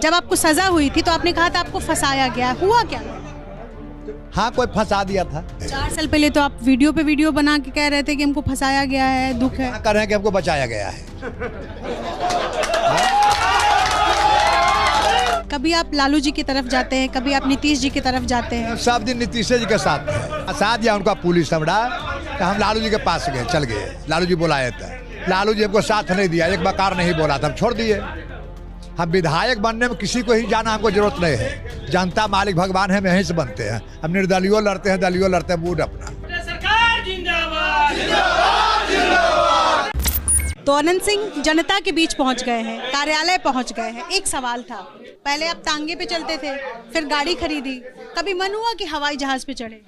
जब आपको सजा हुई थी तो आपने कहा था आपको फंसाया गया, हुआ क्या? हाँ, कोई फंसा दिया था। 4 साल पहले तो आप वीडियो पे वीडियो बना के कह रहे थे कि हमको फंसाया गया है, दुख है। कर रहे हैं कि हमको बचाया गया है। कभी आप लालू जी की तरफ जाते हैं, कभी आप नीतीश जी की तरफ जाते हैं। सब दिन नीतीश जी के साथ है। साथ दिया उनका पुलिस हमरा, तो हम लालू जी के पास गए, चल गए। लालू जी बुलाए थे, लालू जी हमको साथ नहीं दिया, एक बकार नहीं बोला था, हम छोड़ दिए। हम विधायक बनने में किसी को ही जाना हमको जरूरत नहीं है। जनता मालिक भगवान है, हम यहीं से बनते हैं। हम निर्दलीय लड़ते हैं, दलीय लड़ते हैं, बूढ़ अपना। तो अनंत सिंह जनता के बीच पहुंच गए हैं, कार्यालय पहुंच गए हैं। एक सवाल था, पहले आप तांगे पे चलते थे, फिर गाड़ी खरीदी, कभी मन हुआ कि हवाई जहाज पे चढ़े?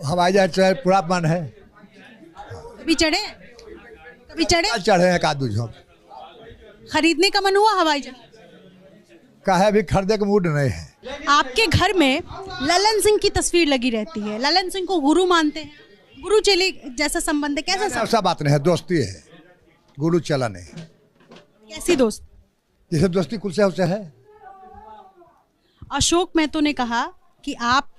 हवाई जहाज पूरा मन है। कभी चढ़े? कभी चढ़े? चढ़े एक आध दो। खरीदने का मन हुआ हवाई जहाज? कहे भी खरीदे का मूड नहीं है। आपके घर में ललन सिंह की तस्वीर लगी रहती है, ललन सिंह को गुरु मानते हैं, गुरु चेले जैसा संबंध है, कैसा संबंध? ऐसा बात नहीं है, दोस्ती है, गुरु चला नहीं। कैसी दोस्त? जैसे दोस्ती कुल से उसे है। अशोक महतो ने कहा कि आप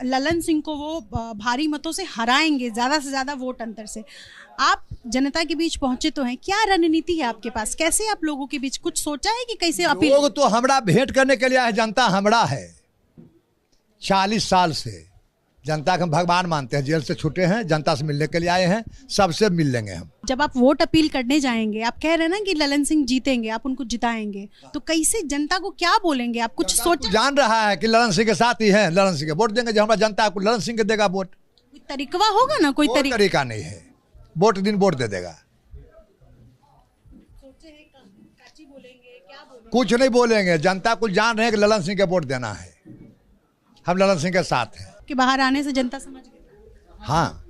ललन सिंह को वो भारी मतों से हराएंगे, ज्यादा से ज्यादा वोट अंतर से। आप जनता के बीच पहुंचे तो हैं, क्या रणनीति है आपके पास? कैसे आप लोगों के बीच कुछ सोचा है कि कैसे अपील? लोग तो हमरा भेंट करने के लिए आए, जनता हमरा है। 40 साल से जनता को हम भगवान मानते हैं। जेल से छूटे हैं, जनता से मिलने के लिए आए हैं, सबसे मिल लेंगे हम। जब आप वोट अपील करने जाएंगे, आप कह रहे हैं ना कि ललन सिंह जीतेंगे, आप उनको जिताएंगे, तो कैसे जनता को क्या बोलेंगे आप? कुछ सोच जान रहा है कि ललन सिंह के साथ ही है, ललन सिंह के वोट देंगे। जो हमारा जनता को ललन सिंह के देगा वोट। कोई तरीका होगा ना? कोई तरीका नहीं है, वोट दिन वोट दे देगा। कुछ नहीं बोलेंगे, जनता को जान रहे हैं कि ललन सिंह के वोट देना है, हम ललन सिंह के साथ हैं। कि बाहर आने से जनता समझ गई? हाँ,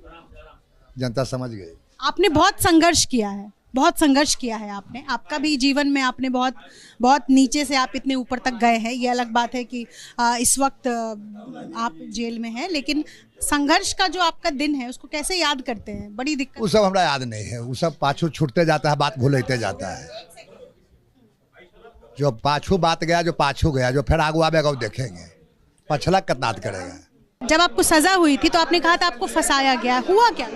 जनता समझ गई। आपने बहुत संघर्ष किया है, बहुत संघर्ष किया है आपने। आपका भी जीवन में आपने बहुत बहुत नीचे से आप इतने ऊपर तक गए हैं। ये अलग बात है कि इस वक्त आप जेल में हैं, लेकिन संघर्ष का जो आपका दिन है उसको कैसे याद करते हैं? बड़ी दिक्कत। वो सब हमरा याद नहीं है, वो सब पाछू छूटते जाता है, बात भूलते जाता है। जो पाछू बात गया, जो पाछू गया, जो फिर आगू आवेगा वो देखेंगे, पछला कतनात करेगा। जब आपको सजा हुई थी तो आपने कहा था आपको फंसाया गया, हुआ क्या?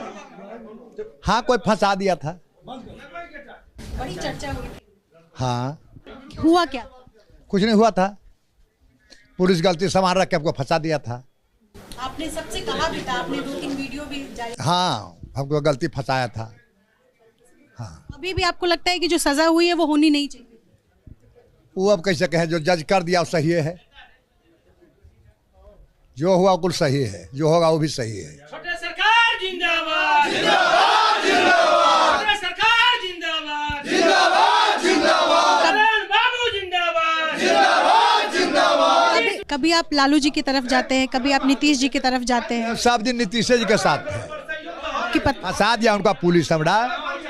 हाँ, कोई फंसा दिया था। बड़ी चर्चा हुई थी। हाँ, हुआ क्या? कुछ नहीं हुआ था, पुलिस गलती सामान रख के हमको फंसा दिया था। आपने सबसे कहा भी था, आपने 2-3 वीडियो भी जारी। हाँ, हमको गलती फंसाया था। हाँ, अभी भी आपको लगता है कि जो सजा हुई है वो होनी नहीं चाहिए? वो अब कैसे कहें, जो जज कर दिया वो सही है। जो हुआ कुल सही है, जो होगा वो भी सही है। छोटे सरकार जिंदाबाद, जिंदाबाद, जिंदाबाद। छोटे सरकार जिंदाबाद, जिंदाबाद, जिंदाबाद। करण बाबू जिंदाबाद, जिंदाबाद, जिंदाबाद। कभी आप लालू जी की तरफ जाते हैं, कभी आप नीतीश जी की तरफ जाते हैं। सब दिन नीतीश जी के साथ है। कि साथ दिया उनका पुलिस हमरा,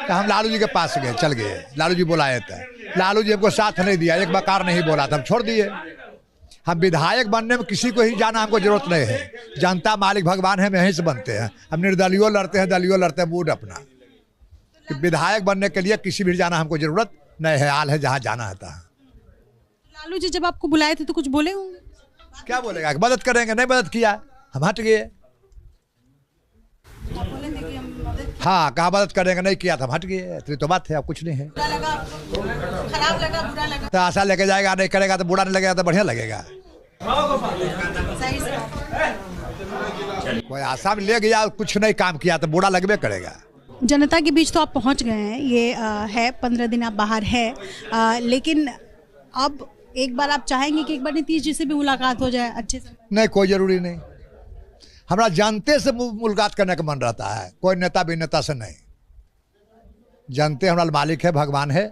तो हम लालू जी के पास गए, चल गए। लालू जी बुलाए थे, लालू जी हमको साथ नहीं दिया, एक बकार नहीं बोला था, हम छोड़ दिए। हम विधायक बनने में किसी को ही जाना हमको जरूरत नहीं है। जनता मालिक भगवान है, हम यहीं से बनते हैं। हम निर्दलीय लड़ते हैं, दलीय लड़ते हैं, बूढ़ अपना। कि विधायक बनने के लिए किसी भी जाना हमको जरूरत नहीं है, हाल है जहाँ जाना था। लालू जी जब आपको बुलाए थे तो कुछ बोले होंगे? क्या बोलेगा, मदद करेंगे, नहीं मदद किया हम हट गए। हाँ, कहा मदद करेंगे, नहीं किया था हम हट गए। इतनी तो बात है, अब कुछ नहीं है। खराब लगा, बुरा लगा तो आशा लेके जाएगा, नहीं करेगा तो बुरा नहीं लगेगा, तो बढ़िया लगेगा। सही से। कोई आशा में ले गया, कुछ नहीं काम किया तो बुरा लगबे करेगा। जनता के बीच तो आप पहुंच गए हैं, ये है 15 दिन आप बाहर है, लेकिन अब एक बार आप चाहेंगे कि एक बार नीतीश जी से भी मुलाकात हो जाए अच्छे से? नहीं, कोई जरूरी नहीं। हमारा जनते से मुलाकात करने का मन रहता है, कोई नेता अभिनेता से नहीं। जनते हमारा मालिक है, भगवान है,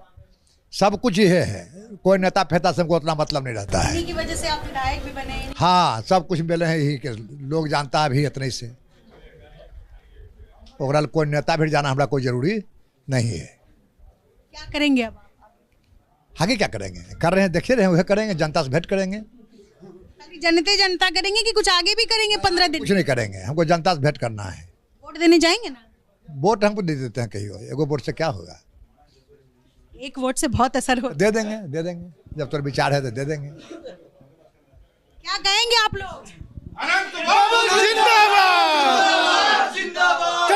सब कुछ ही है। कोई नेता फेता से हमको उतना मतलब नहीं रहता है। इन्हीं की वजह से आप विधायक भी बने। हाँ, सब कुछ मिले हैं यही के लोग जानता है भी इतने से। ओकरा कोई नेता भी जाना हमारा कोई जरूरी नहीं है। क्या करेंगे अब? आगे क्या करेंगे, कर रहे हैं, देखे रहे हैं, वह करेंगे, जनता से भेंट करेंगे। जनता करेंगे कि कुछ आगे भी करेंगे? 15 दिन कुछ नहीं करेंगे, हमको जनता से भेंट करना है। वोट देने जाएंगे ना? वोट हमको दे देते हैं, कहीं एगो वोट से क्या होगा? एक वोट से बहुत असर हो। दे देंगे, दे देंगे। जब तो विचार है तो दे देंगे। क्या कहेंगे आप लोग? अनंत बाबू जिंदाबाद, जिंदाबाद।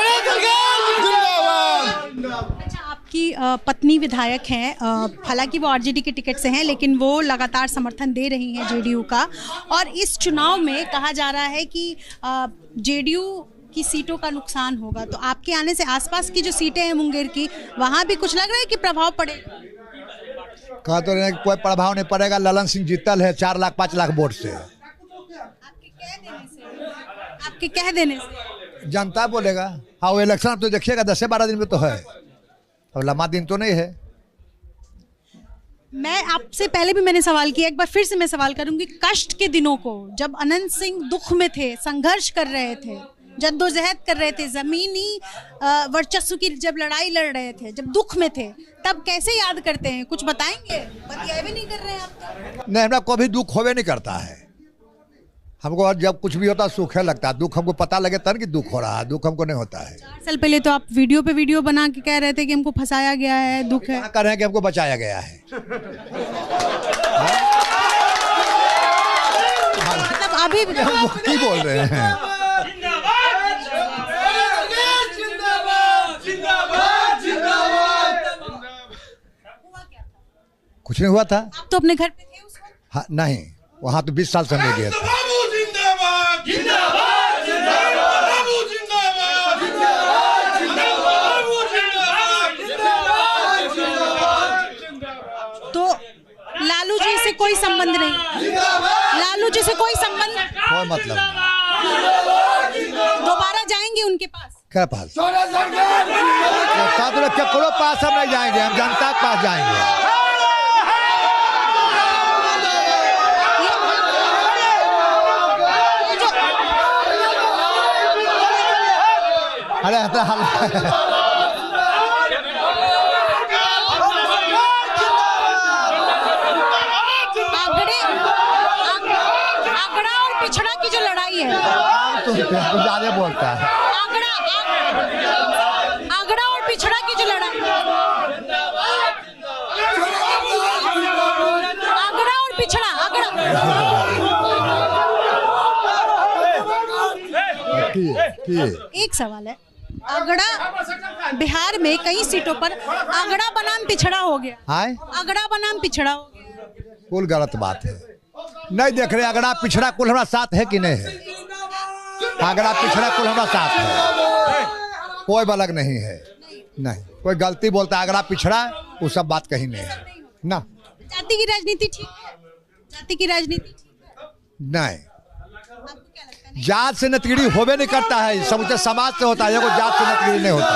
अच्छा, आपकी पत्नी विधायक हैं, हालांकि वो आरजेडी के टिकट से हैं, लेकिन वो लगातार समर्थन दे रही हैं जेडीयू का। और इस चुनाव में कहा जा रहा है कि जेडीयू की सीटों का नुकसान होगा, तो आपके आने से आसपास की जो सीटें हैं मुंगेर की, वहाँ भी कुछ लग रहा है कि प्रभाव पड़ेगा? कहा तो रहे कोई प्रभाव नहीं पड़ेगा। ललन सिंह जीतल है 4 लाख 5 लाख वोट से। आपके कह देने से जनता बोलेगा। हाँ, वो इलेक्शन तो देखिएगा 10-12 दिन में तो है, अब लंबा दिन तो नहीं है। मैं आपसे पहले भी मैंने सवाल किया, एक बार फिर से मैं सवाल करूंगी। कष्ट के दिनों को, जब अनंत सिंह दुख में थे, संघर्ष कर रहे थे, जद्दोजहद कर रहे थे, जमीनी वर्चस्व की जब लड़ाई लड़ रहे थे, जब दुख में थे, तब कैसे याद करते हैं? कुछ बताएंगे? बतिया भी नहीं कर रहे हैं आप तो। नहीं, हमरा कभी दुख होवे नहीं करता है। हमको जब कुछ भी होता है सुख है लगता है। दुख हमको पता लगे तब कि दुख हो रहा है, दुख हमको नहीं होता है। 4 साल पहले तो आप वीडियो पे वीडियो बना के कह रहे थे कि हमको फंसाया गया है, दुख है। कर रहे हैं कि हमको बचाया गया है। मतलब अभी की बोल रहे हैं? कुछ नहीं हुआ था। आप तो अपने घर पे थे उस वक्त? हाँ, नहीं, वहाँ तो 20 साल से नहीं गया था। बाबू जिंदाबाद, जिंदाबाद, जिंदाबाद, बाबू जिंदाबाद, जिंदाबाद, जिंदाबाद, बाबू जिंदाबाद, जिंदाबाद, जिंदाबाद। तो लालू जी से कोई संबंध नहीं? लालू जी से कोई संबंध? कोई मतलब नहीं। दोबारा जाएंगे उनके पास? क्या पास? केकरो पास हम नहीं जाएंगे, हम जनता के पास जाएंगे। अरे आगरा और पिछड़ा की जो लड़ाई है, तो ज्यादा बोलता है। आगरा और पिछड़ा की जो लड़ाई, आगरा और पिछड़ा, एक सवाल है। आगरा, बिहार में कई सीटों पर आगरा बनाम पिछड़ा हो गया। हाय, आगरा बनाम पिछड़ा हो गया। कुल गलत बात है। नहीं देख रहे आगरा पिछड़ा कुल हमारा साथ है कि नहीं है? आगरा पिछड़ा कुल हमारा साथ है, कोई बलग नहीं है। नहीं, कोई गलती बोलता है आगरा पिछड़ा, वो सब बात कहीं नहीं है ना। जाति की राजनीति ठीक है? जाति की राजनीति नहीं, जात से नतगिरी होवे नहीं करता है, समूचे समाज से होता है। जात से नतगिरी नहीं होता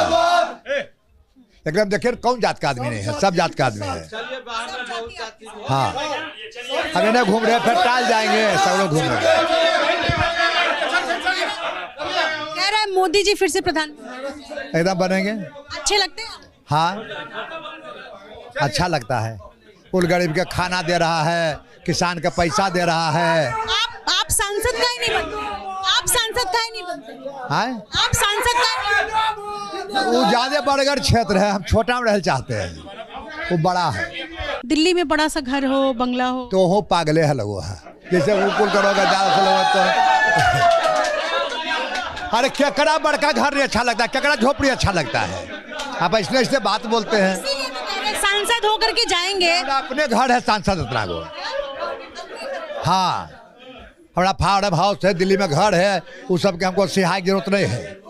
है। एकदम देखिए कौन जात का आदमी नहीं है, सब जात का आदमी है। हाँ, अब इन्हें घूम रहे, फिर टाल जाएंगे, सब लोग घूम रहे। कह रहा है मोदी जी फिर से प्रधानमंत्री एकदम बनेंगे। अच्छे लगते हैं? हाँ, अच्छा लगता है। कुल गरीब के खाना दे रहा है, किसान का पैसा दे रहा है। आप सांसद का ही नहीं बनते? आप सांसद का ही नहीं बनते? हाँ, आप सांसद का ही नहीं? वो ज्यादा बड़गर क्षेत्र है, हम छोटा में रह चाहते हैं, वो बड़ा है। दिल्ली में बड़ा सा घर हो, बंगला हो, तो हो पागले है लोगो है, जैसे वो कुल करोगे ज्यादा से लोग तो। अरे केकड़ा बड़का घर नहीं अच्छा लगता, केकड़ा झोपड़ी अच्छा लगता है। आप इसलिए बात बोलते हैं। इसीलिए तो कह रहे हैं सांसद होकर के जाएंगे। अपने घर है सांसद उतना को। हाँ, हमारा फार्म हाउस है, दिल्ली में घर है, वो सब के हमको सिहाय की जरूरत नहीं है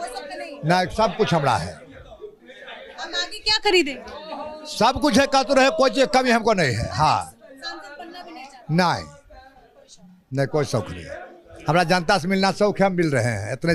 ना, सब कुछ हमारा है। हम आगे क्या खरीदें? सब कुछ है, कहते रहे कोई चीज कमी हमको नहीं है। हाँ, सांसद बनना भी नहीं चाहते? नहीं, कोई शौक नहीं है। हमारा जनता से मिलना शौक है, हम मिल रहे हैं इतने।